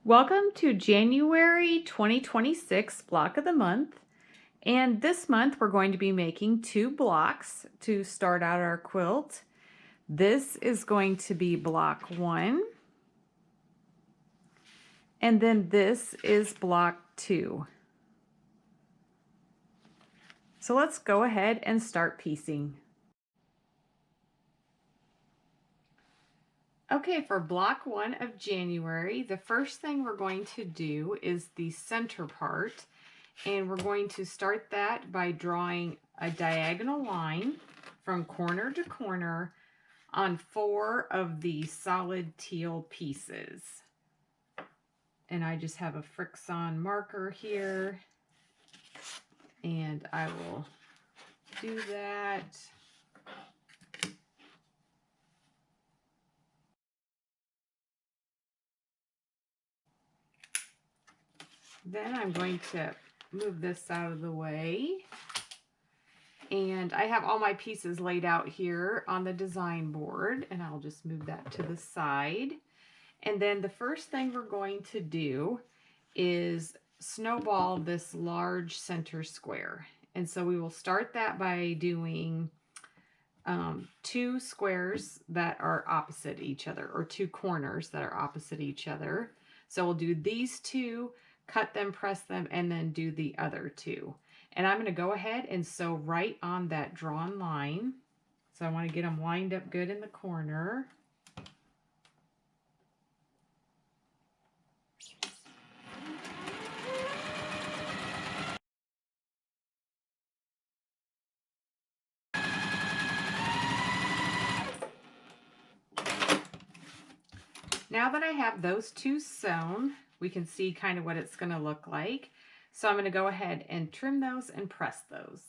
Welcome to January 2026 block of the month. And this month we're going to be making 2 blocks to start out our quilt. This is going to be block 1. And then this is block 2. So let's go ahead and start piecing. Okay, for block 1 of January, the first thing we're going to do is the center part. And we're going to start that by drawing a diagonal line from corner to corner on 4 of the solid teal pieces. And I just have a Frixion marker here, and I will do that. Then I'm going to move this out of the way. And I have all my pieces laid out here on the design board, and I'll just move that to the side. And then the first thing we're going to do is snowball this large center square. And so we will start that by doing 2 squares that are opposite each other, or 2 corners that are opposite each other. So we'll do these 2, cut them, press them, and then do the other 2. And I'm going to go ahead and sew right on that drawn line. So I want to get them lined up good in the corner. Now that I have those 2 sewn, we can see kind of what it's going to look like. So I'm going to go ahead and trim those and press those.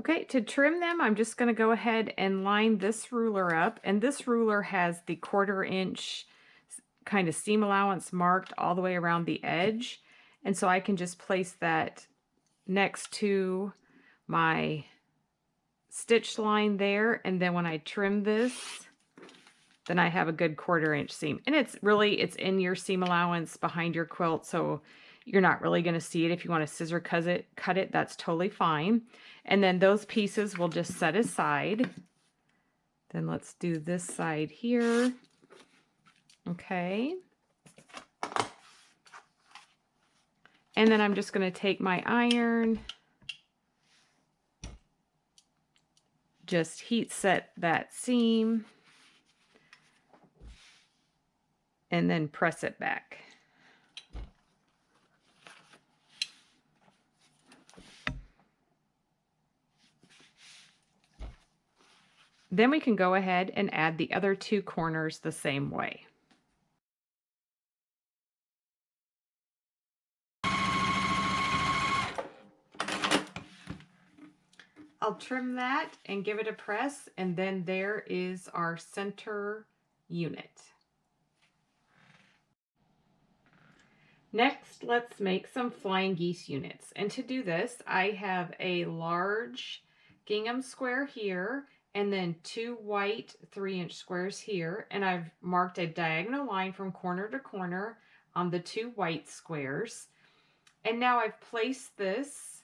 Okay, to trim them, I'm just going to go ahead and line this ruler up. And this ruler has the 1/4 inch kind of seam allowance marked all the way around the edge. And so I can just place that next to my stitch line there, and then when I trim this, then I have a good 1/4 inch seam. And it's in your seam allowance behind your quilt, so you're not really going to see it. If you want to scissor cut it, that's totally fine. And then those pieces will just set aside. Then let's do this side here. Okay. And then I'm just going to take my iron, just heat set that seam, and then press it back. Then we can go ahead and add the other 2 corners the same way. I'll trim that and give it a press, and then there is our center unit. Next, let's make some flying geese units. And to do this, I have a large gingham square here, and then 2 white 3-inch squares here. And I've marked a diagonal line from corner to corner on the 2 white squares. And now I've placed this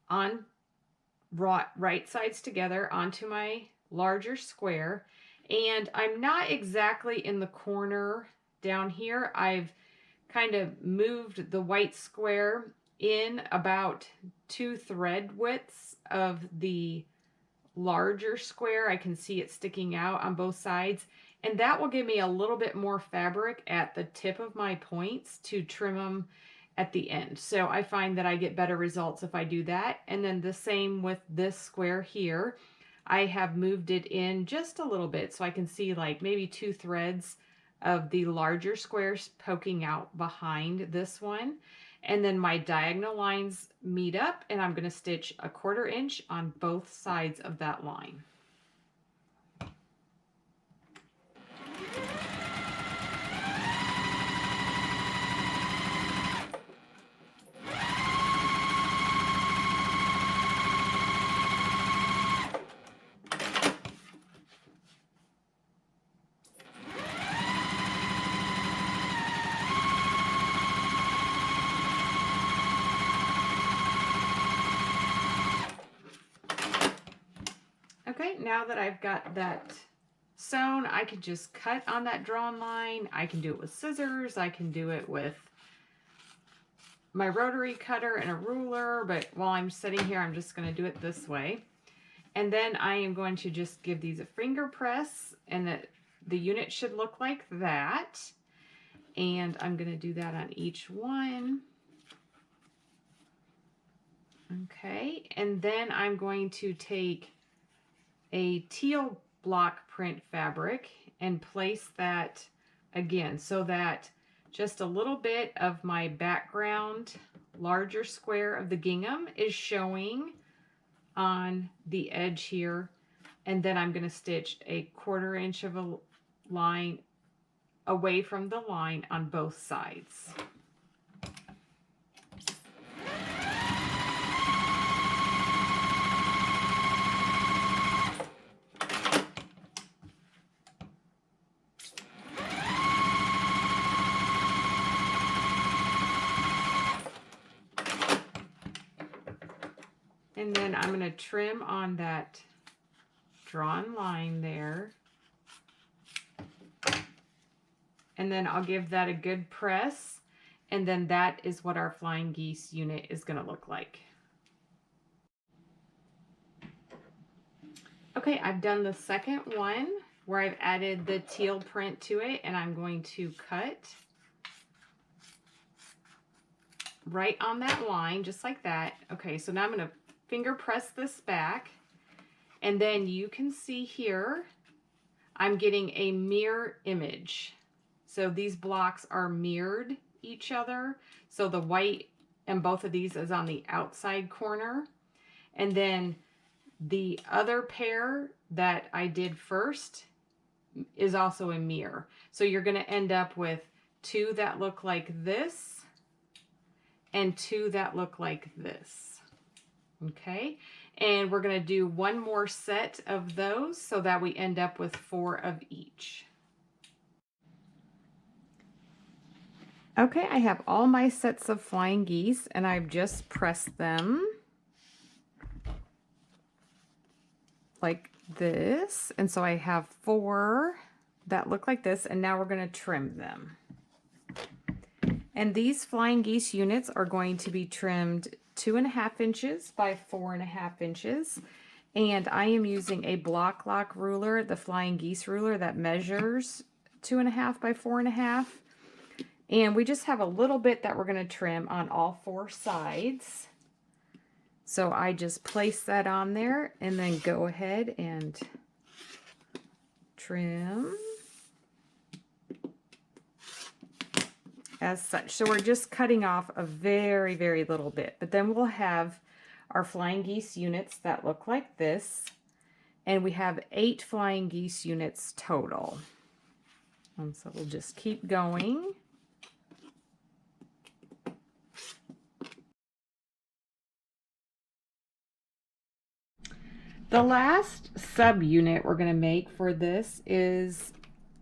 on right sides together onto my larger square. And I'm not exactly in the corner down here. I've kind of moved the white square in about 2 thread widths of the larger square. I can see it sticking out on both sides, and that will give me a little bit more fabric at the tip of my points to trim them at the end. So I find that I get better results if I do that. And then the same with this square here. I have moved it in just a little bit so I can see like maybe 2 threads of the larger squares poking out behind this one. And then my diagonal lines meet up, and I'm going to stitch a 1/4 inch on both sides of that line. now that I've got that sewn, I can just cut on that drawn line. I can do it with scissors. I can do it with my rotary cutter and a ruler, but while I'm sitting here, I'm just going to do it this way. And then I am going to just give these a finger press, and the unit should look like that. And I'm going to do that on each one. Okay, and then I'm going to take a teal block print fabric and place that again so that just a little bit of my background larger square of the gingham is showing on the edge here, and then I'm going to stitch a 1/4 inch of a line away from the line on both sides. And then I'm going to trim on that drawn line there. And then I'll give that a good press. And then that is what our flying geese unit is going to look like. Okay, I've done the second one where I've added the teal print to it, and I'm going to cut right on that line, just like that. Okay, so now I'm going to finger press this back, and then you can see here I'm getting a mirror image. So these blocks are mirrored each other. So the white in both of these is on the outside corner, and then the other pair that I did first is also a mirror. So you're going to end up with 2 that look like this and 2 that look like this. Okay, and we're going to do one more set of those so that we end up with 4 of each. Okay, I have all my sets of flying geese, and I've just pressed them like this. And so I have 4 that look like this, and now we're going to trim them. And these flying geese units are going to be trimmed 2.5 inches by 4.5 inches. And I am using a block lock ruler, the flying geese ruler that measures 2.5 by 4.5. And we just have a little bit that we're going to trim on all 4 sides. So I just place that on there and then go ahead and trim as such. So we're just cutting off a very, very little bit. But then we'll have our flying geese units that look like this. And we have 8 flying geese units total. And so we'll just keep going. The last subunit we're going to make for this is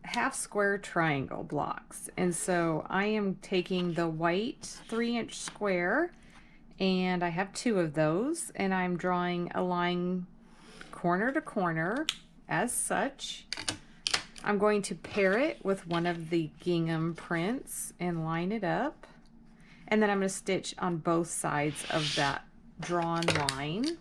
half square triangle blocks. And so I am taking the white 3-inch square, and I have 2 of those, and I'm drawing a line corner to corner as such. I'm going to pair it with one of the gingham prints and line it up. And then I'm going to stitch on both sides of that drawn line.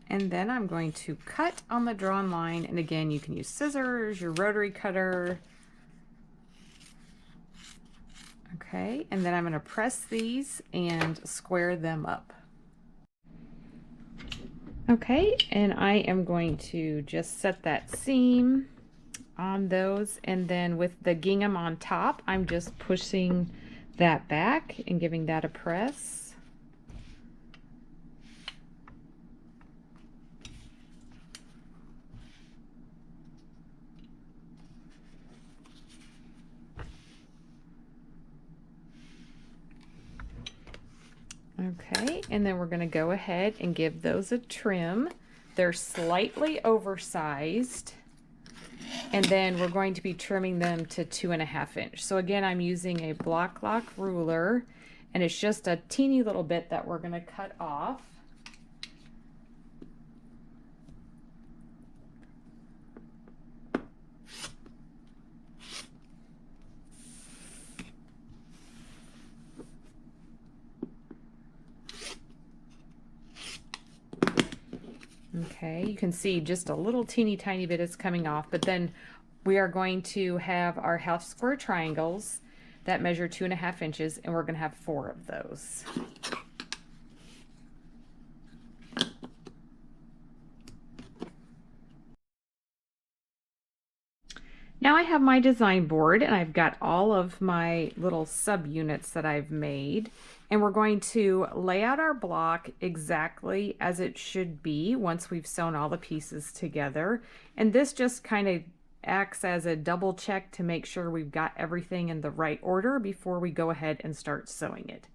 And then I'm going to cut on the drawn line, and again you can use scissors, your rotary cutter. Okay, and then I'm going to press these and square them up. Okay, and I am going to just set that seam on those, and then with the gingham on top I'm just pushing that back and giving that a press. Okay, and then we're going to go ahead and give those a trim. They're slightly oversized, and then we're going to be trimming them to 2.5 inch. So again, I'm using a block lock ruler, and it's just a teeny little bit that we're going to cut off. Okay, you can see just a little teeny tiny bit is coming off, but then we are going to have our half square triangles that measure 2.5 inches, and we're going to have 4 of those. Now I have my design board, and I've got all of my little subunits that I've made, and we're going to lay out our block exactly as it should be once we've sewn all the pieces together. And this just kind of acts as a double check to make sure we've got everything in the right order before we go ahead and start sewing it.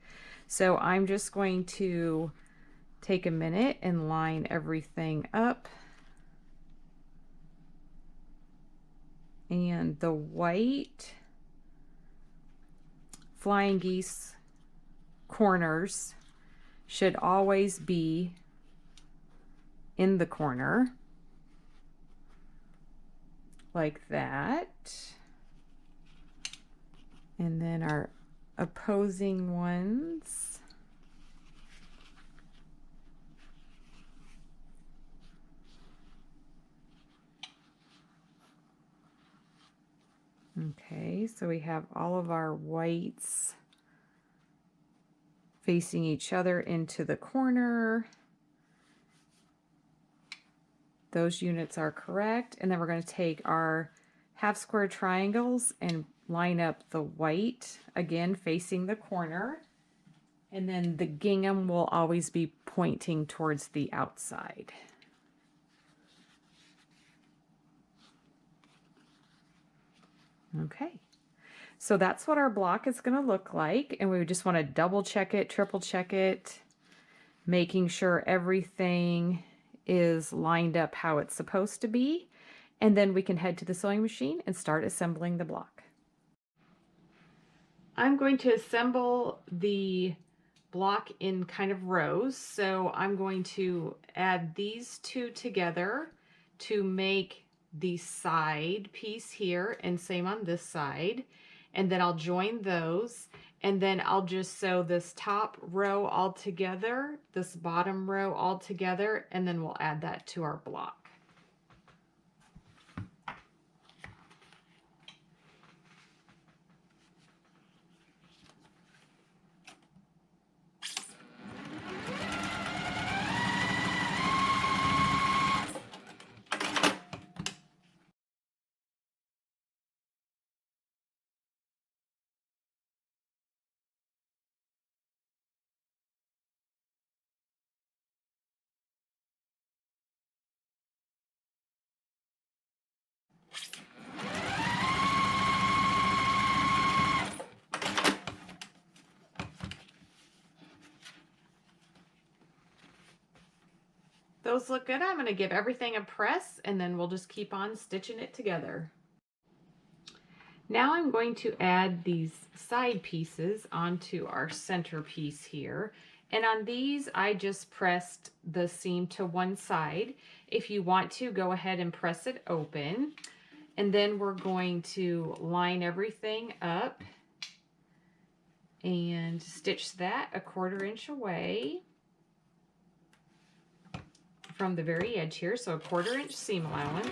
So I'm just going to take a minute and line everything up. And the white flying geese corners should always be in the corner like that. And then our opposing ones okay, so we have all of our whites facing each other into the corner. Those units are correct. And then we're going to take our half square triangles and line up the white, again facing the corner. And then the gingham will always be pointing towards the outside. Okay, so that's what our block is going to look like, and we just want to double check it, triple check it, making sure everything is lined up how it's supposed to be, and then we can head to the sewing machine and start assembling the block. I'm going to assemble the block in kind of rows, so I'm going to add these two together to make the side piece here, and same on this side, and then I'll join those, and then I'll just sew this top row all together, this bottom row all together, and then we'll add that to our block. Those look good. I'm going to give everything a press, and then we'll just keep on stitching it together. Now I'm going to add these side pieces onto our center piece here. And on these, I just pressed the seam to one side. If you want to, go ahead and press it open. And then we're going to line everything up and stitch that 1/4 inch away from the very edge here, so 1/4 inch seam allowance.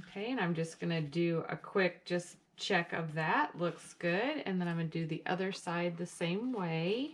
Okay, and I'm just going to do a quick just check of that. Looks good. And then I'm going to do the other side the same way.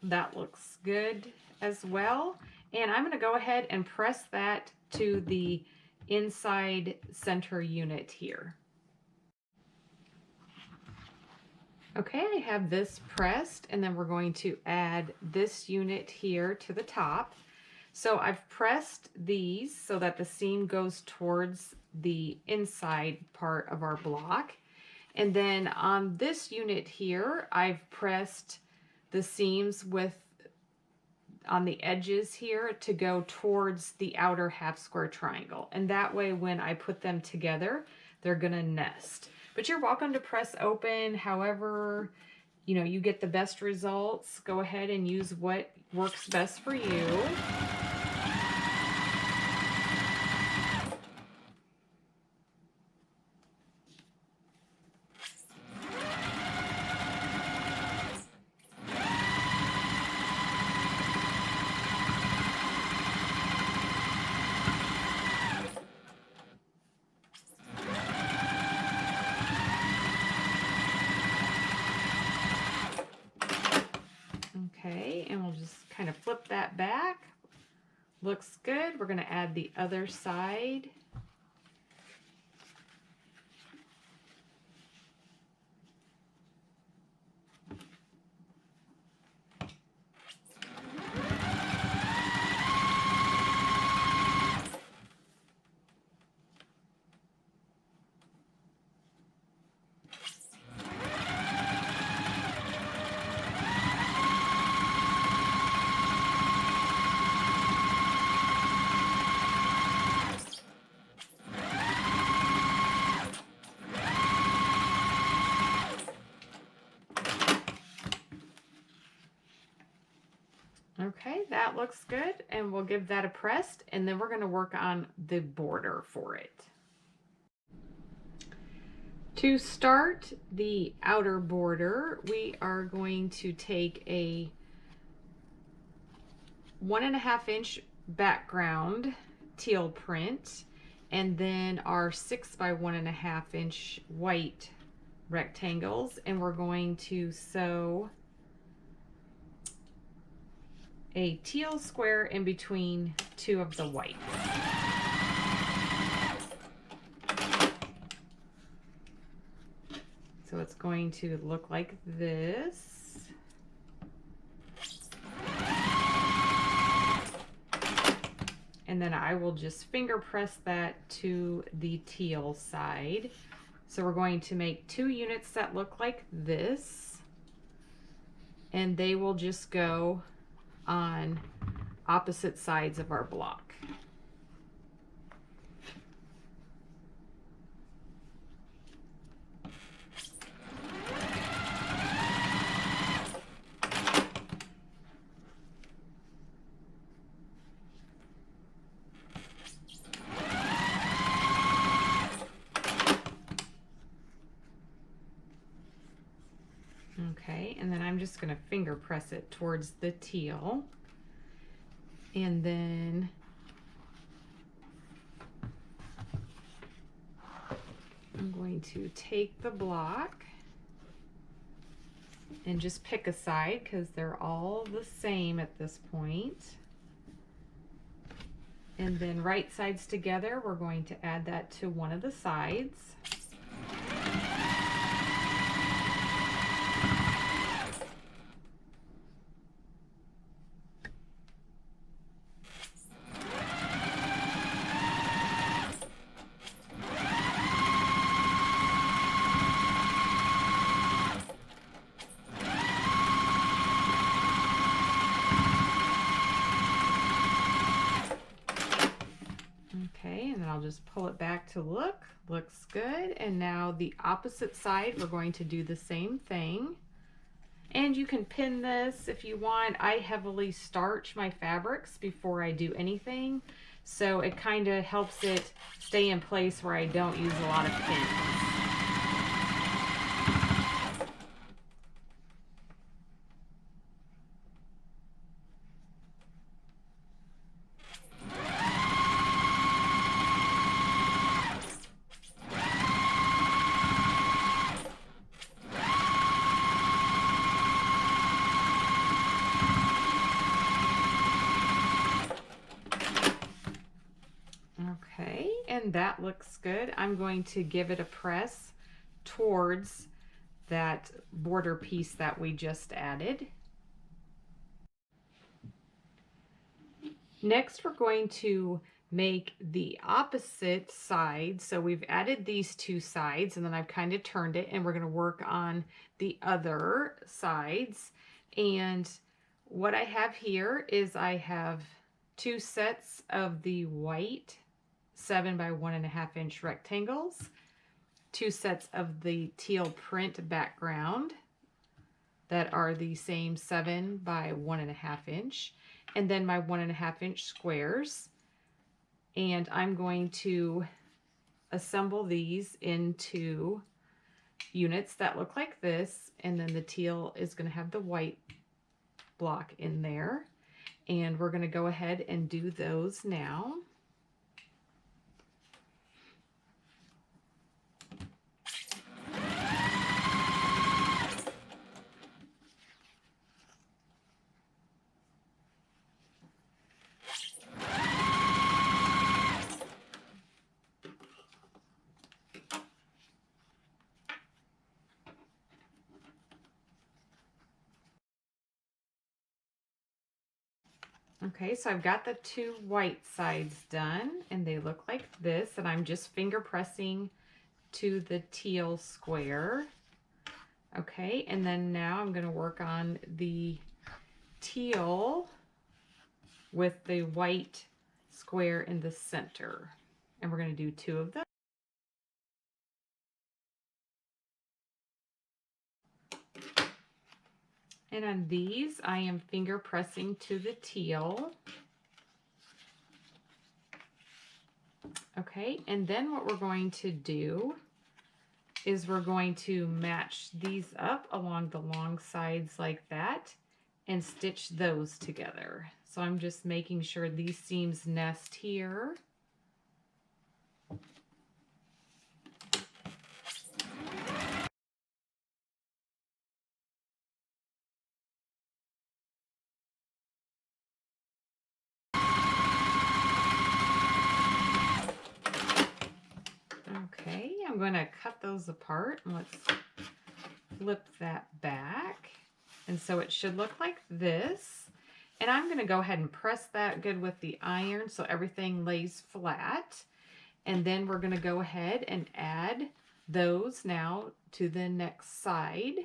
that looks good as well. And I'm going to go ahead and press that to the inside center unit here. Okay, I have this pressed, and then we're going to add this unit here to the top. So I've pressed these so that the seam goes towards the inside part of our block. And then on this unit here, I've pressed the seams on the edges here to go towards the outer half square triangle. And that way, when I put them together, they're gonna nest. But you're welcome to press open however, you get the best results. Go ahead and use what works best for you. Okay, and we'll just kind of flip that back. Looks good. We're going to add the other side. Okay, that looks good, and we'll give that a press, and then we're going to work on the border for it. To start the outer border, we are going to take a 1.5 inch background teal print, and then our 6 by 1.5 inch white rectangles, and we're going to sew a teal square in between two of the whites. So it's going to look like this. And then I will just finger press that to the teal side. So we're going to make 2 units that look like this, and they will just go on opposite sides of our block. Okay, and then I'm just going to finger press it towards the teal. And then I'm going to take the block and just pick a side because they're all the same at this point. And then right sides together, we're going to add that to one of the sides. Okay, and then I'll just pull it back to looks good. And now the opposite side, we're going to do the same thing. And you can pin this if you want. I heavily starch my fabrics before I do anything, so it kind of helps it stay in place where I don't use a lot of pins. and that looks good. I'm going to give it a press towards that border piece that we just added. Next, we're going to make the opposite side. So we've added these two sides, and then I've kind of turned it, and we're going to work on the other sides. And what I have here is I have 2 sets of the white 7 by 1.5 inch rectangles, 2 sets of the teal print background that are the same 7 by 1.5 inch, and then my 1.5 inch squares. And I'm going to assemble these into units that look like this, and then the teal is going to have the white block in there, and we're going to go ahead and do those now. Okay, so I've got the 2 white sides done, and they look like this, and I'm just finger pressing to the teal square. Okay, and then now I'm going to work on the teal with the white square in the center, and we're going to do 2 of them. And on these, I am finger pressing to the teal. Okay, and then what we're going to do is we're going to match these up along the long sides like that and stitch those together. So I'm just making sure these seams nest here. Okay, I'm going to cut those apart, and let's flip that back. And so it should look like this. And I'm going to go ahead and press that good with the iron so everything lays flat. And then we're going to go ahead and add those now to the next side.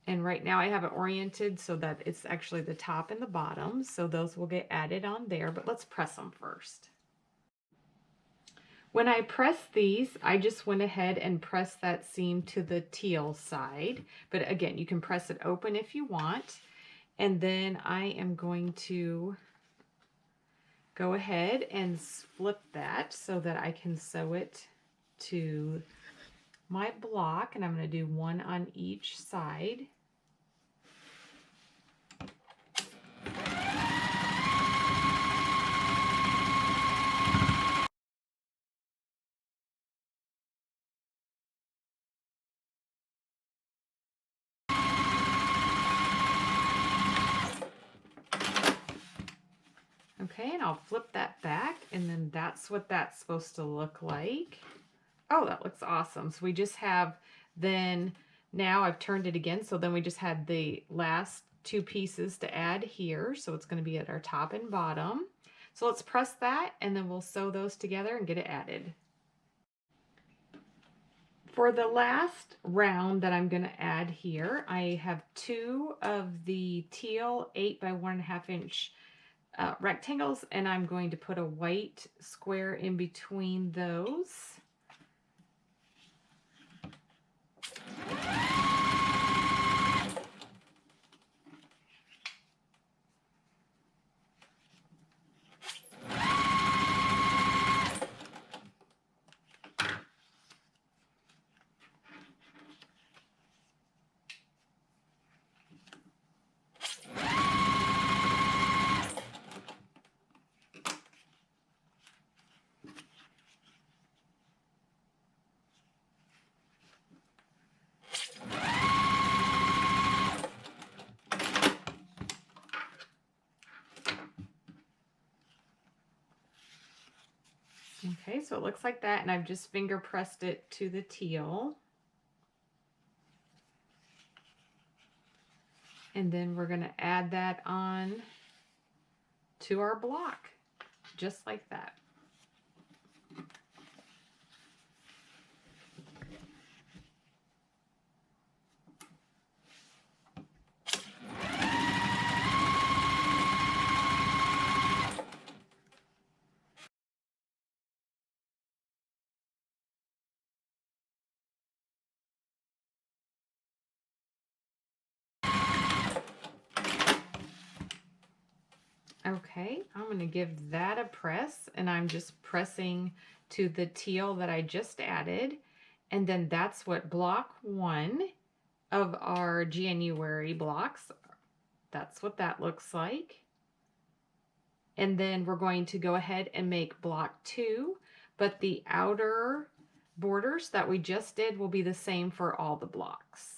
And right now I have it oriented so that it's actually the top and the bottom. So those will get added on there, but let's press them first. When I press these, I just went ahead and pressed that seam to the teal side. But again, you can press it open if you want. And then I am going to go ahead and flip that so that I can sew it to my block. And I'm going to do 1 on each side. Okay, and I'll flip that back, and then that's what that's supposed to look like. Oh, that looks awesome. So we just have then, now I've turned it again, so then we just had the last 2 pieces to add here. So it's going to be at our top and bottom. So let's press that, and then we'll sew those together and get it added. For the last round that I'm going to add here, I have 2 of the teal 8 by 1.5 inch rectangles, and I'm going to put a white square in between those. Okay, so it looks like that, and I've just finger pressed it to the teal. And then we're going to add that on to our block, just like that. Okay, I'm going to give that a press, and I'm just pressing to the teal that I just added. And then that's what block 1 of our January blocks, that's what that looks like. And then we're going to go ahead and make block 2, but the outer borders that we just did will be the same for all the blocks.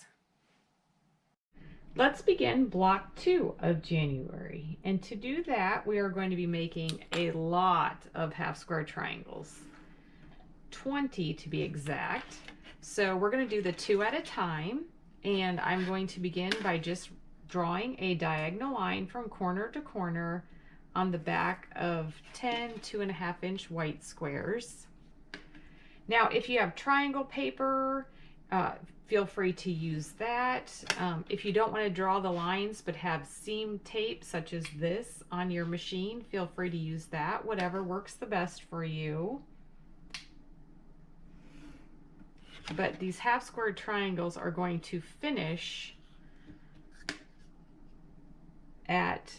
Let's begin block 2 of January. And to do that, we are going to be making a lot of half square triangles, 20 to be exact. So we're going to do the 2 at a time, and I'm going to begin by just drawing a diagonal line from corner to corner on the back of 10 2.5-inch white squares. Now, if you have triangle paper, feel free to use that. If you don't want to draw the lines but have seam tape such as this on your machine, feel free to use that, whatever works the best for you. But these half square triangles are going to finish at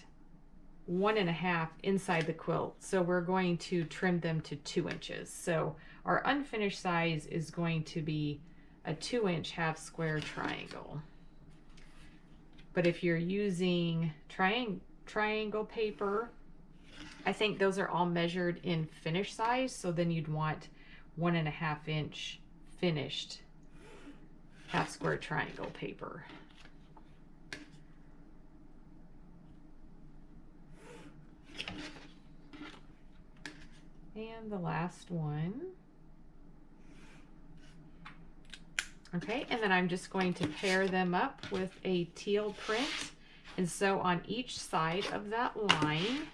1.5 inside the quilt. So we're going to trim them to 2 inches. So our unfinished size is going to be a 2-inch half square triangle. But if you're using triangle paper, I think those are all measured in finished size. So then you'd want 1.5-inch finished half square triangle paper. And the last one. Okay, and then I'm just going to pair them up with a teal print, and sew on each side of that line.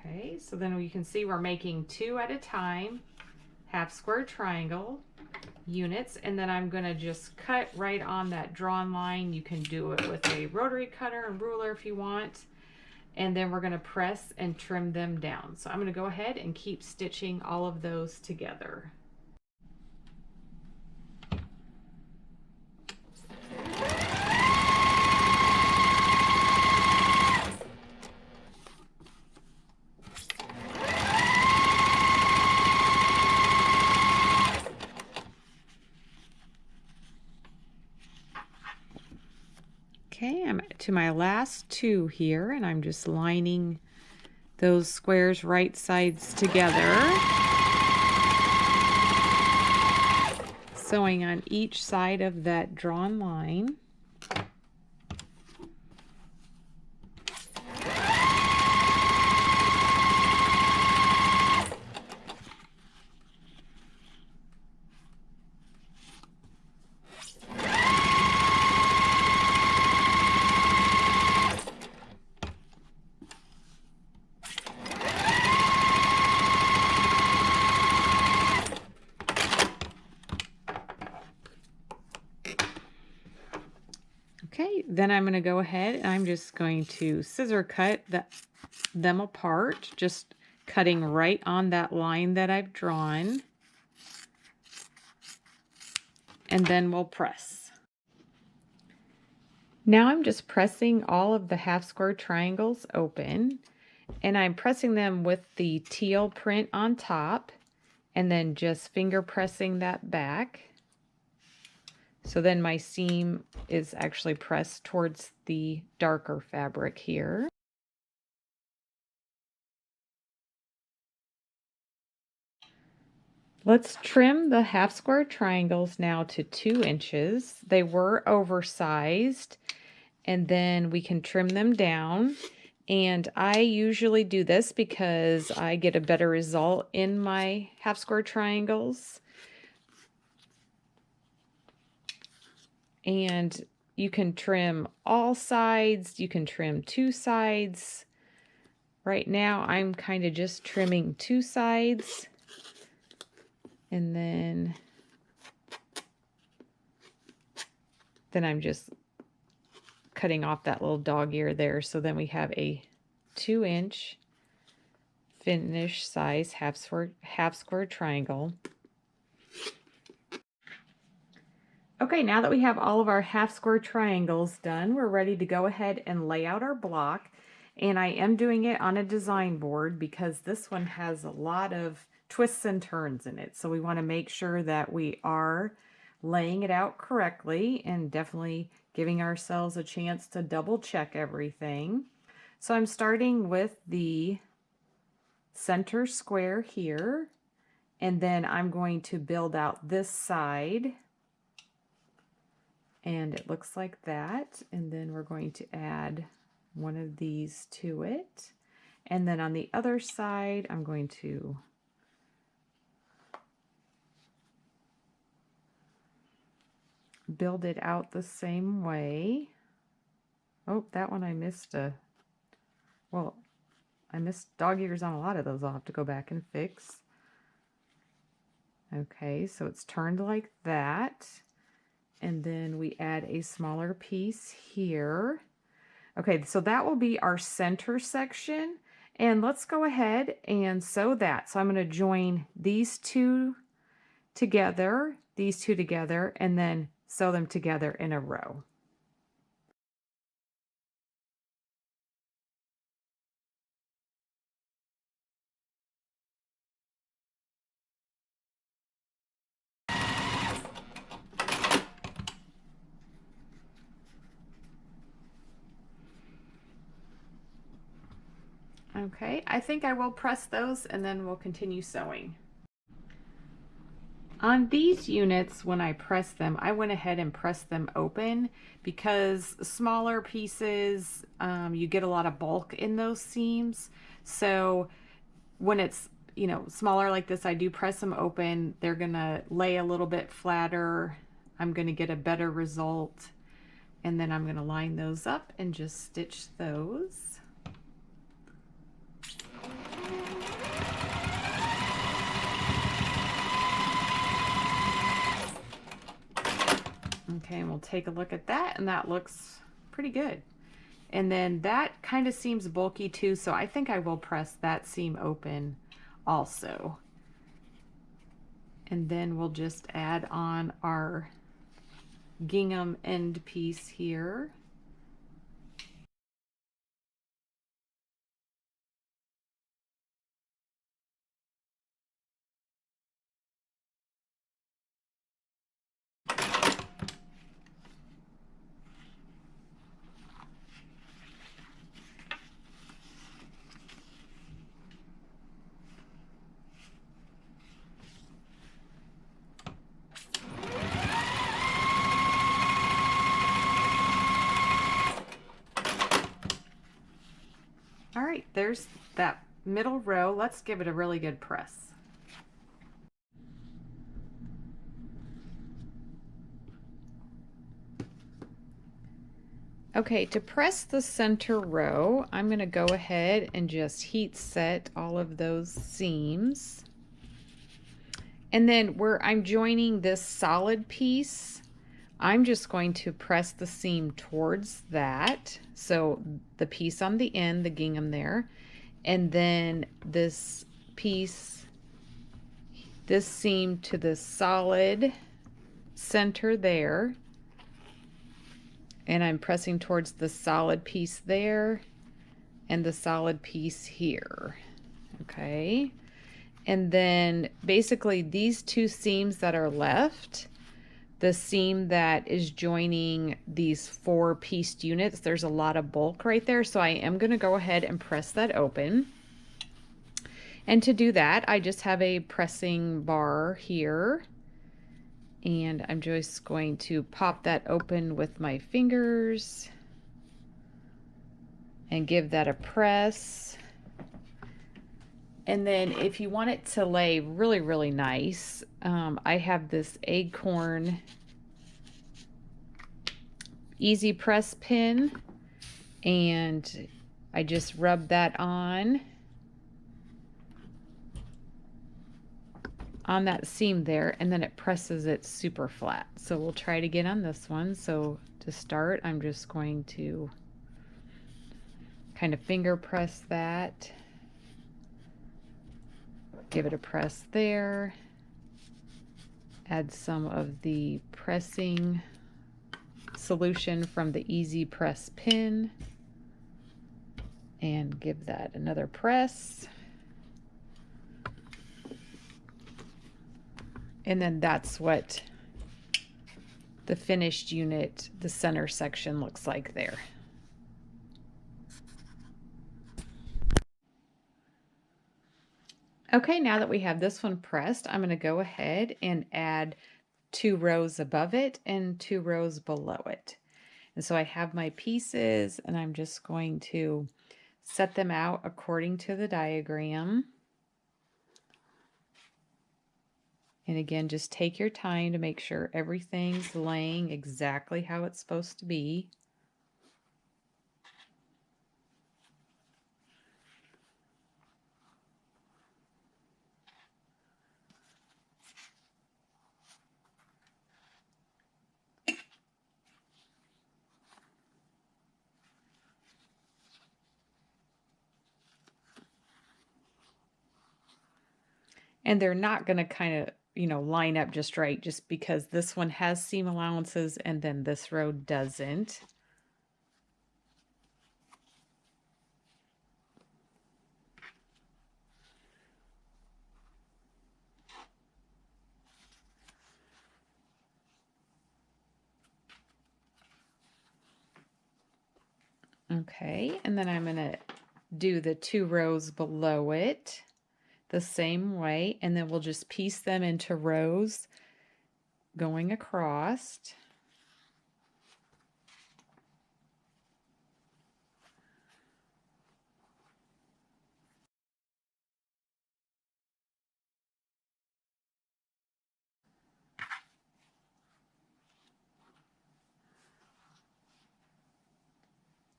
Okay, so then you can see we're making 2 at a time, half square triangle units, and then I'm going to just cut right on that drawn line. You can do it with a rotary cutter and ruler if you want, and then we're going to press and trim them down. So I'm going to go ahead and keep stitching all of those together. Okay, I'm to my last 2 here, and I'm just lining those squares right sides together, sewing on each side of that drawn line. Okay, then I'm going to go ahead and I'm just going to scissor cut them apart, just cutting right on that line that I've drawn. And then we'll press. Now I'm just pressing all of the half square triangles open, and I'm pressing them with the teal print on top, and then just finger pressing that back. So then my seam is actually pressed towards the darker fabric here. Let's trim the half square triangles now to 2 inches. They were oversized, and then we can trim them down. And I usually do this because I get a better result in my half square triangles. And you can trim all sides, you can trim 2 sides. Right now I'm kind of just trimming 2 sides, and then I'm just cutting off that little dog ear there. So then we have a 2-inch finished size half square triangle. Okay, now that we have all of our half square triangles done, we're ready to go ahead and lay out our block. And I am doing it on a design board because this one has a lot of twists and turns in it. So we want to make sure that we are laying it out correctly and definitely giving ourselves a chance to double check everything. So I'm starting with the center square here, and then I'm going to build out this side, and it looks like that. And then we're going to add one of these to it, and then on the other side I'm going to build it out the same way. Oh, that one I missed I missed dog ears on a lot of those. I'll have to go back and fix. Okay, so it's turned like that, and then we add a smaller piece here. Okay, so that will be our center section, and let's go ahead and sew that. So I'm going to join these two together, and then sew them together in a row. Okay, I think I will press those and then we'll continue sewing. On these units, when I press them, I went ahead and pressed them open because smaller pieces, you get a lot of bulk in those seams. So when it's, you know, smaller like this, I do press them open. They're gonna lay a little bit flatter. I'm gonna get a better result. And then I'm gonna line those up and just stitch those. Okay, and we'll take a look at that, and that looks pretty good. And then that kind of seems bulky too, so I think I will press that seam open also. And then we'll just add on our gingham end piece here. All right, there's that middle row. Let's give it a really good press. Okay, to press the center row, I'm going to go ahead and just heat set all of those seams. And then where I'm joining this solid piece, I'm just going to press the seam towards that. So the piece on the end, the gingham there, and then this piece, this seam to the solid center there. And I'm pressing towards the solid piece there and the solid piece here. Okay. And then basically these two seams that are left, the seam that is joining these 4-pieced units, there's a lot of bulk right there. So I am going to go ahead and press that open. And to do that, I just have a pressing bar here. And I'm just going to pop that open with my fingers and give that a press. And then if you want it to lay really, really nice, I have this Acorn easy press pin, and I just rub that on that seam there, and then it presses it super flat. So we'll try it again on this one. So to start, I'm just going to kind of finger press that, give it a press there, add some of the pressing solution from the easy press pin, and give that another press. And then that's what the finished unit, the center section, looks like there. Okay, now that we have this one pressed, I'm going to go ahead and add 2 rows above it and 2 rows below it. And so I have my pieces, and I'm just going to set them out according to the diagram. And again, just take your time to make sure everything's laying exactly how it's supposed to be. And they're not going to kind of, line up just right, just because this one has seam allowances and then this row doesn't. Okay, and then I'm going to do the 2 rows below it the same way, and then we'll just piece them into rows going across.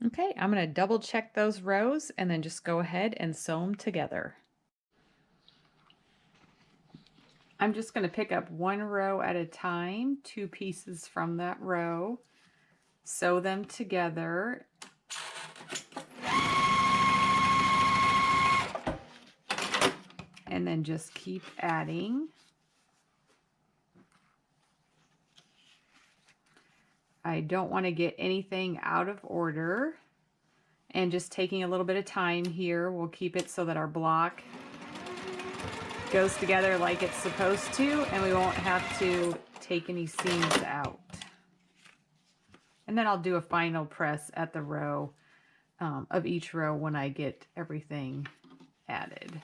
Okay, I'm going to double check those rows and then just go ahead and sew them together. I'm just going to pick up 1 row at a time, 2 pieces from that row, sew them together. And then just keep adding. I don't want to get anything out of order, and just taking a little bit of time here, we'll keep it so that our block goes together like it's supposed to, and we won't have to take any seams out. And then I'll do a final press at the row of each row when I get everything added.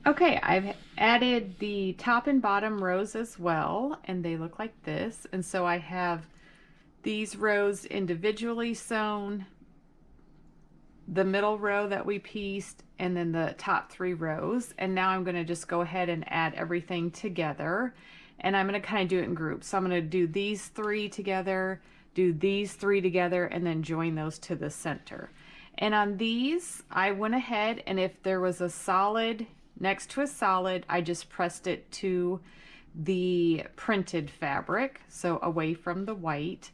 Okay, I've added the top and bottom rows as well, and they look like this. And so I have these rows individually sewn, the middle row that we pieced, and then the top 3 rows. And now I'm going to just go ahead and add everything together, and I'm going to kind of do it in groups. So I'm going to do these 3 together, do these 3 together, and then join those to the center. And on these, I went ahead, and if there was a solid next to a solid, I just pressed it to the printed fabric, so away from the white.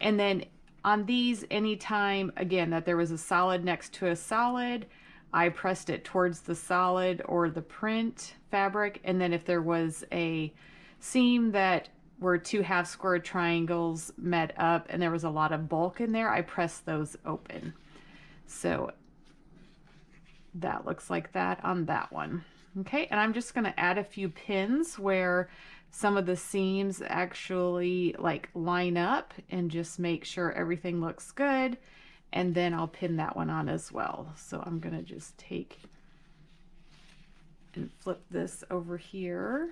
And then on these, anytime, again, that there was a solid next to a solid, I pressed it towards the solid or the print fabric. And then if there was a seam that where two half square triangles met up and there was a lot of bulk in there, I pressed those open. So that looks like that on that one. Okay, and I'm just going to add a few pins where some of the seams actually like line up and just make sure everything looks good. And then I'll pin that one on as well. So I'm going to just take and flip this over here.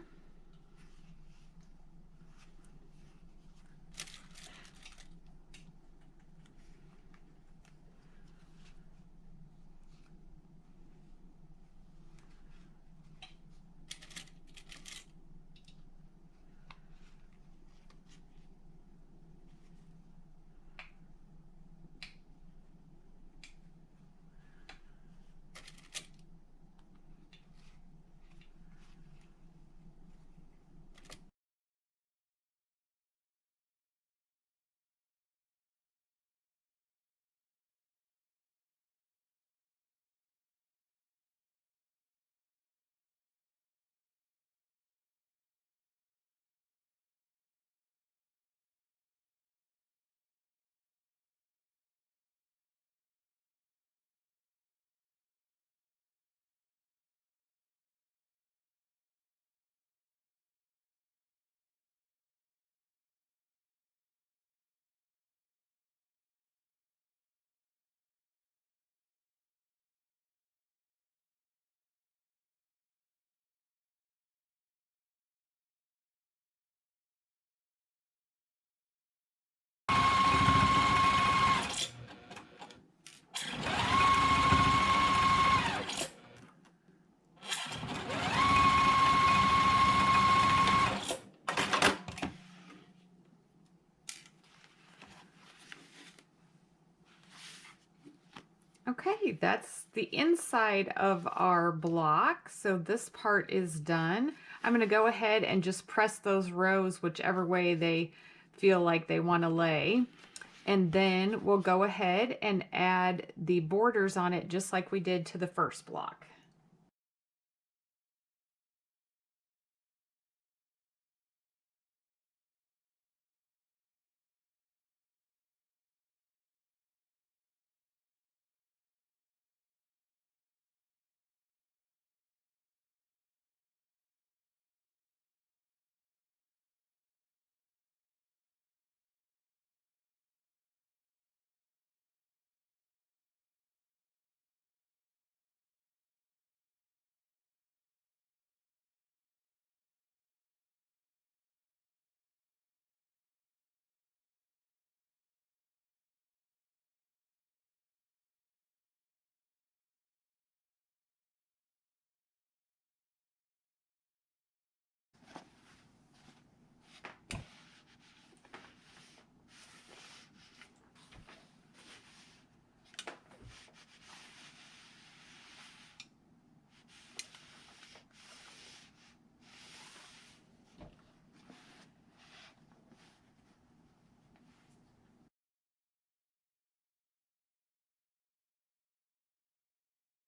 Okay, that's the inside of our block. So this part is done. I'm going to go ahead and just press those rows whichever way they feel like they want to lay. And then we'll go ahead and add the borders on it just like we did to the first block.